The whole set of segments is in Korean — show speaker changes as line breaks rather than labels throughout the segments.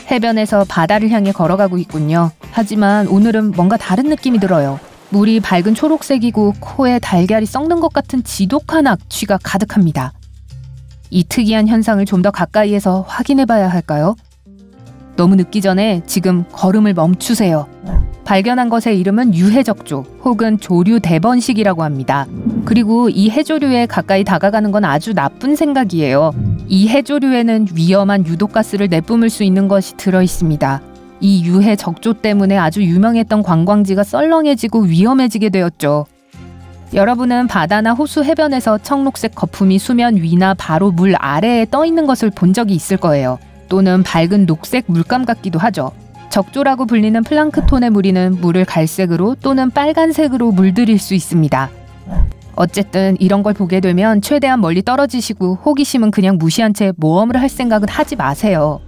해변에서 바다를 향해 걸어가고 있군요. 하지만 오늘은 뭔가 다른 느낌이 들어요. 물이 밝은 초록색이고 코에 달걀이 썩는 것 같은 지독한 악취가 가득합니다. 이 특이한 현상을 좀 더 가까이에서 확인해봐야 할까요? 너무 늦기 전에 지금 걸음을 멈추세요. 발견한 것의 이름은 유해적조 혹은 조류 대번식이라고 합니다. 그리고 이 해조류에 가까이 다가가는 건 아주 나쁜 생각이에요. 이 해조류에는 위험한 유독가스를 내뿜을 수 있는 것이 들어있습니다. 이 유해적조 때문에 아주 유명했던 관광지가 썰렁해지고 위험해지게 되었죠. 여러분은 바다나 호수 해변에서 청록색 거품이 수면 위나 바로 물 아래에 떠 있는 것을 본 적이 있을 거예요. 또는 밝은 녹색 물감 같기도 하죠. 적조라고 불리는 플랑크톤의 무리는 물을 갈색으로 또는 빨간색으로 물들일 수 있습니다. 어쨌든 이런 걸 보게 되면 최대한 멀리 떨어지시고 호기심은 그냥 무시한 채 모험을 할 생각은 하지 마세요.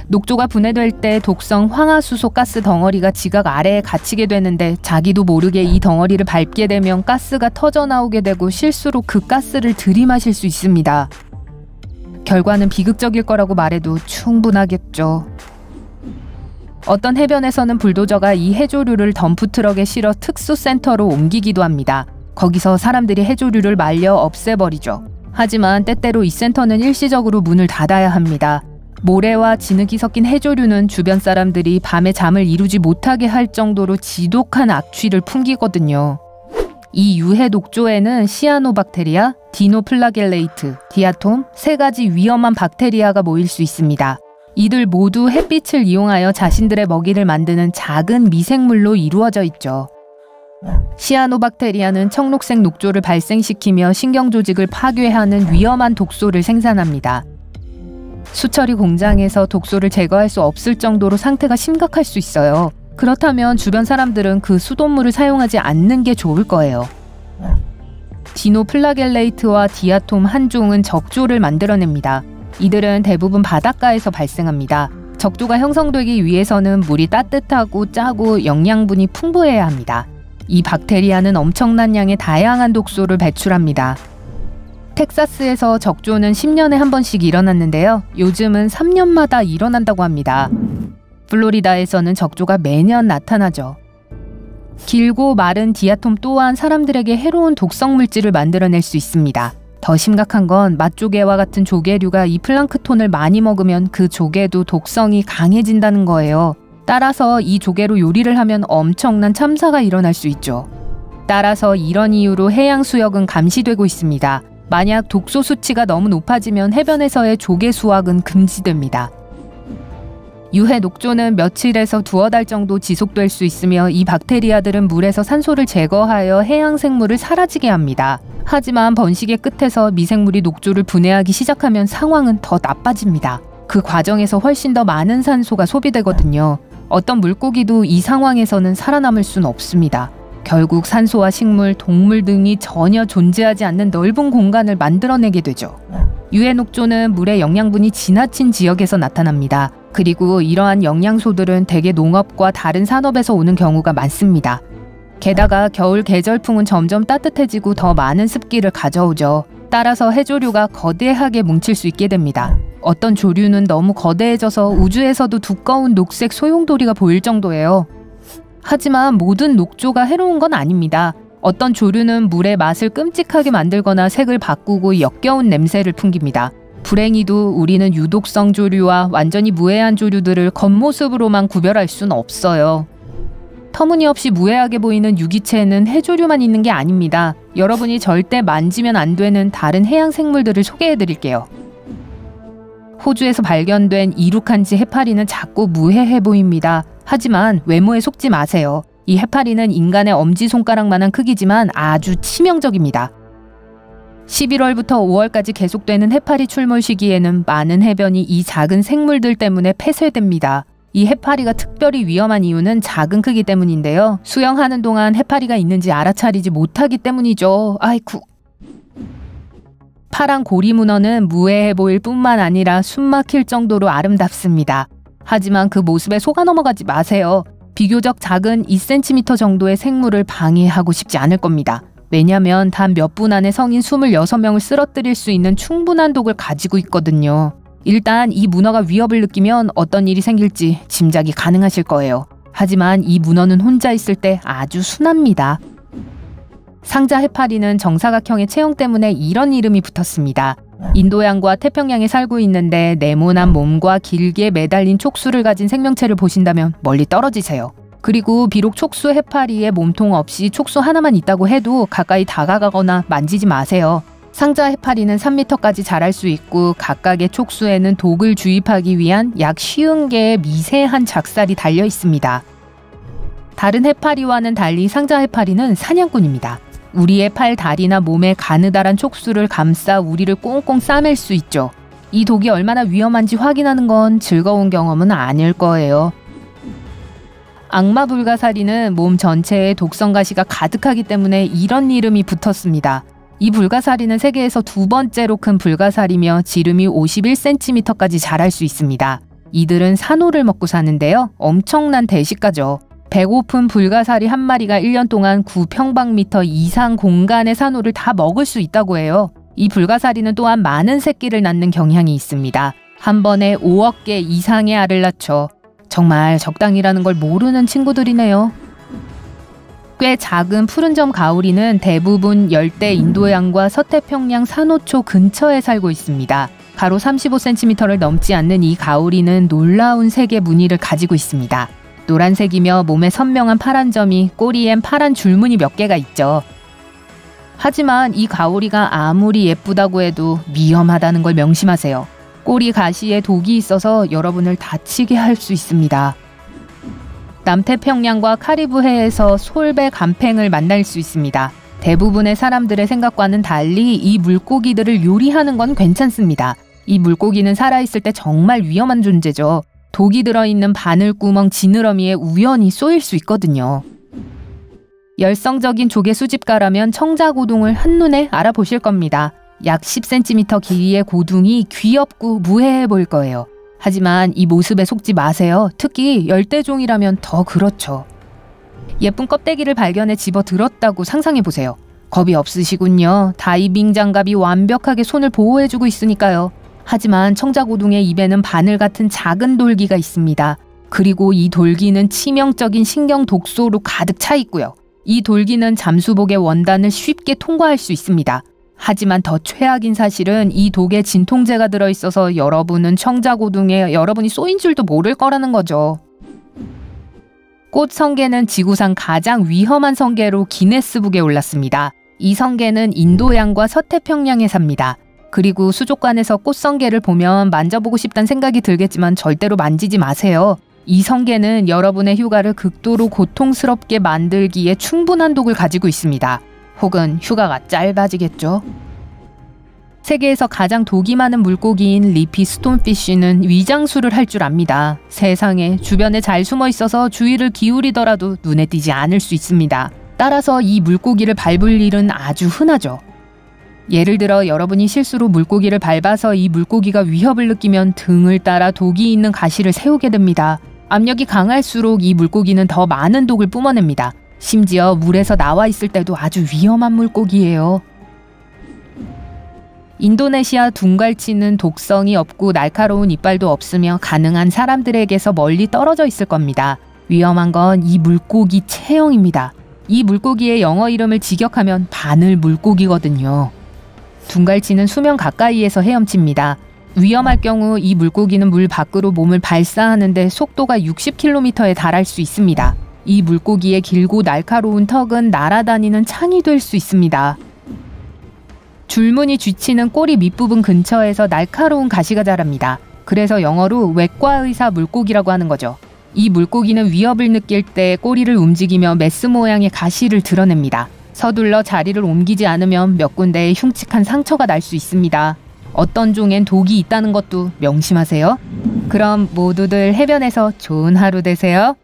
녹조가 분해될 때 독성 황화수소 가스 덩어리가 지각 아래에 갇히게 되는데 자기도 모르게 이 덩어리를 밟게 되면 가스가 터져나오게 되고 실수로 그 가스를 들이마실 수 있습니다. 결과는 비극적일 거라고 말해도 충분하겠죠. 어떤 해변에서는 불도저가 이 해조류를 덤프트럭에 실어 특수센터로 옮기기도 합니다. 거기서 사람들이 해조류를 말려 없애버리죠. 하지만 때때로 이 센터는 일시적으로 문을 닫아야 합니다. 모래와 진흙이 섞인 해조류는 주변 사람들이 밤에 잠을 이루지 못하게 할 정도로 지독한 악취를 풍기거든요. 이 유해 녹조에는 시아노박테리아, 디노플라겔레이트, 디아톰, 3가지 위험한 박테리아가 모일 수 있습니다. 이들 모두 햇빛을 이용하여 자신들의 먹이를 만드는 작은 미생물로 이루어져 있죠. 시아노박테리아는 청록색 녹조를 발생시키며 신경조직을 파괴하는 위험한 독소를 생산합니다. 수처리 공장에서 독소를 제거할 수 없을 정도로 상태가 심각할 수 있어요. 그렇다면 주변 사람들은 그 수돗물을 사용하지 않는 게 좋을 거예요. 디노플라겔레이트와 디아톰 한 종은 적조를 만들어냅니다. 이들은 대부분 바닷가에서 발생합니다. 적조가 형성되기 위해서는 물이 따뜻하고 짜고 영양분이 풍부해야 합니다. 이 박테리아는 엄청난 양의 다양한 독소를 배출합니다. 텍사스에서 적조는 10년에 한 번씩 일어났는데요. 요즘은 3년마다 일어난다고 합니다. 플로리다에서는 적조가 매년 나타나죠. 길고 마른 디아톰 또한 사람들에게 해로운 독성 물질을 만들어낼 수 있습니다. 더 심각한 건 맛조개와 같은 조개류가 이 플랑크톤을 많이 먹으면 그 조개도 독성이 강해진다는 거예요. 따라서 이 조개로 요리를 하면 엄청난 참사가 일어날 수 있죠. 따라서 이런 이유로 해양 수역은 감시되고 있습니다. 만약 독소 수치가 너무 높아지면 해변에서의 조개 수확은 금지됩니다. 유해 녹조는 며칠에서 두어 달 정도 지속될 수 있으며 이 박테리아들은 물에서 산소를 제거하여 해양 생물을 사라지게 합니다. 하지만 번식의 끝에서 미생물이 녹조를 분해하기 시작하면 상황은 더 나빠집니다. 그 과정에서 훨씬 더 많은 산소가 소비되거든요. 어떤 물고기도 이 상황에서는 살아남을 수는 없습니다. 결국 산소와 식물, 동물 등이 전혀 존재하지 않는 넓은 공간을 만들어내게 되죠. 유해 녹조는 물의 영양분이 지나친 지역에서 나타납니다. 그리고 이러한 영양소들은 대개 농업과 다른 산업에서 오는 경우가 많습니다. 게다가 겨울 계절풍은 점점 따뜻해지고 더 많은 습기를 가져오죠. 따라서 해조류가 거대하게 뭉칠 수 있게 됩니다. 어떤 조류는 너무 거대해져서 우주에서도 두꺼운 녹색 소용돌이가 보일 정도예요. 하지만 모든 녹조가 해로운 건 아닙니다. 어떤 조류는 물의 맛을 끔찍하게 만들거나 색을 바꾸고 역겨운 냄새를 풍깁니다. 불행히도 우리는 유독성 조류와 완전히 무해한 조류들을 겉모습으로만 구별할 수는 없어요. 터무니없이 무해하게 보이는 유기체에는 해조류만 있는 게 아닙니다. 여러분이 절대 만지면 안 되는 다른 해양 생물들을 소개해드릴게요. 호주에서 발견된 이루칸지 해파리는 작고 무해해 보입니다. 하지만 외모에 속지 마세요. 이 해파리는 인간의 엄지손가락만한 크기지만 아주 치명적입니다. 11월부터 5월까지 계속되는 해파리 출몰 시기에는 많은 해변이 이 작은 생물들 때문에 폐쇄됩니다. 이 해파리가 특별히 위험한 이유는 작은 크기 때문인데요. 수영하는 동안 해파리가 있는지 알아차리지 못하기 때문이죠. 아이쿠. 파란 고리문어는 무해해 보일 뿐만 아니라 숨막힐 정도로 아름답습니다. 하지만 그 모습에 속아 넘어가지 마세요. 비교적 작은 2cm 정도의 생물을 방해하고 싶지 않을 겁니다. 왜냐면 단 몇 분 안에 성인 26명을 쓰러뜨릴 수 있는 충분한 독을 가지고 있거든요. 일단 이 문어가 위협을 느끼면 어떤 일이 생길지 짐작이 가능하실 거예요. 하지만 이 문어는 혼자 있을 때 아주 순합니다. 상자 해파리는 정사각형의 체형 때문에 이런 이름이 붙었습니다. 인도양과 태평양에 살고 있는데 네모난 몸과 길게 매달린 촉수를 가진 생명체를 보신다면 멀리 떨어지세요. 그리고 비록 촉수 해파리에 몸통 없이 촉수 하나만 있다고 해도 가까이 다가가거나 만지지 마세요. 상자 해파리는 3m까지 자랄 수 있고 각각의 촉수에는 독을 주입하기 위한 약 50개의 미세한 작살이 달려 있습니다. 다른 해파리와는 달리 상자 해파리는 사냥꾼입니다. 우리의 팔, 다리나 몸에 가느다란 촉수를 감싸 우리를 꽁꽁 싸맬 수 있죠. 이 독이 얼마나 위험한지 확인하는 건 즐거운 경험은 아닐 거예요. 악마 불가사리는 몸 전체에 독성 가시가 가득하기 때문에 이런 이름이 붙었습니다. 이 불가사리는 세계에서 두 번째로 큰 불가사리며 지름이 51cm까지 자랄 수 있습니다. 이들은 산호를 먹고 사는데요. 엄청난 대식가죠. 배고픈 불가사리 한 마리가 1년 동안 9평방미터 이상 공간의 산호를 다 먹을 수 있다고 해요. 이 불가사리는 또한 많은 새끼를 낳는 경향이 있습니다. 한 번에 5억 개 이상의 알을 낳죠. 정말 적당이라는 걸 모르는 친구들이네요. 꽤 작은 푸른점 가오리는 대부분 열대 인도양과 서태평양 산호초 근처에 살고 있습니다. 가로 35cm를 넘지 않는 이 가오리는 놀라운 색의 무늬를 가지고 있습니다. 노란색이며 몸에 선명한 파란 점이, 꼬리엔 파란 줄무늬 몇 개가 있죠. 하지만 이 가오리가 아무리 예쁘다고 해도 위험하다는 걸 명심하세요. 꼬리 가시에 독이 있어서 여러분을 다치게 할 수 있습니다. 남태평양과 카리브해에서 솔배 감팽을 만날 수 있습니다. 대부분의 사람들의 생각과는 달리 이 물고기들을 요리하는 건 괜찮습니다. 이 물고기는 살아있을 때 정말 위험한 존재죠. 독이 들어있는 바늘구멍 지느러미에 우연히 쏘일 수 있거든요. 열성적인 조개 수집가라면 청자고둥을 한눈에 알아보실 겁니다. 약 10cm 길이의 고둥이 귀엽고 무해해 보일 거예요. 하지만 이 모습에 속지 마세요. 특히 열대종이라면 더 그렇죠. 예쁜 껍데기를 발견해 집어 들었다고 상상해보세요. 겁이 없으시군요. 다이빙 장갑이 완벽하게 손을 보호해주고 있으니까요. 하지만 청자고둥의 입에는 바늘 같은 작은 돌기가 있습니다. 그리고 이 돌기는 치명적인 신경 독소로 가득 차 있고요. 이 돌기는 잠수복의 원단을 쉽게 통과할 수 있습니다. 하지만 더 최악인 사실은 이 독에 진통제가 들어있어서 여러분은 청자고둥에 여러분이 쏘인 줄도 모를 거라는 거죠. 꽃성게는 지구상 가장 위험한 성게로 기네스북에 올랐습니다. 이 성게는 인도양과 서태평양에 삽니다. 그리고 수족관에서 꽃성게를 보면 만져보고 싶다는 생각이 들겠지만 절대로 만지지 마세요. 이 성게는 여러분의 휴가를 극도로 고통스럽게 만들기에 충분한 독을 가지고 있습니다. 혹은 휴가가 짧아지겠죠. 세계에서 가장 독이 많은 물고기인 리피 스톤피쉬는 위장술을 할 줄 압니다. 세상에, 주변에 잘 숨어 있어서 주의를 기울이더라도 눈에 띄지 않을 수 있습니다. 따라서 이 물고기를 밟을 일은 아주 흔하죠. 예를 들어 여러분이 실수로 물고기를 밟아서 이 물고기가 위협을 느끼면 등을 따라 독이 있는 가시를 세우게 됩니다. 압력이 강할수록 이 물고기는 더 많은 독을 뿜어냅니다. 심지어 물에서 나와 있을 때도 아주 위험한 물고기예요. 인도네시아 둥갈치는 독성이 없고 날카로운 이빨도 없으며 가능한 사람들에게서 멀리 떨어져 있을 겁니다. 위험한 건 이 물고기 체형입니다. 이 물고기의 영어 이름을 직역하면 바늘 물고기거든요. 둥갈치는 수면 가까이에서 헤엄칩니다. 위험할 경우 이 물고기는 물 밖으로 몸을 발사하는데 속도가 60km에 달할 수 있습니다. 이 물고기의 길고 날카로운 턱은 날아다니는 창이 될 수 있습니다. 줄무늬 쥐치는 꼬리 밑부분 근처에서 날카로운 가시가 자랍니다. 그래서 영어로 외과의사 물고기라고 하는 거죠. 이 물고기는 위협을 느낄 때 꼬리를 움직이며 메스 모양의 가시를 드러냅니다. 서둘러 자리를 옮기지 않으면 몇 군데에 흉측한 상처가 날 수 있습니다. 어떤 종엔 독이 있다는 것도 명심하세요. 그럼 모두들 해변에서 좋은 하루 되세요.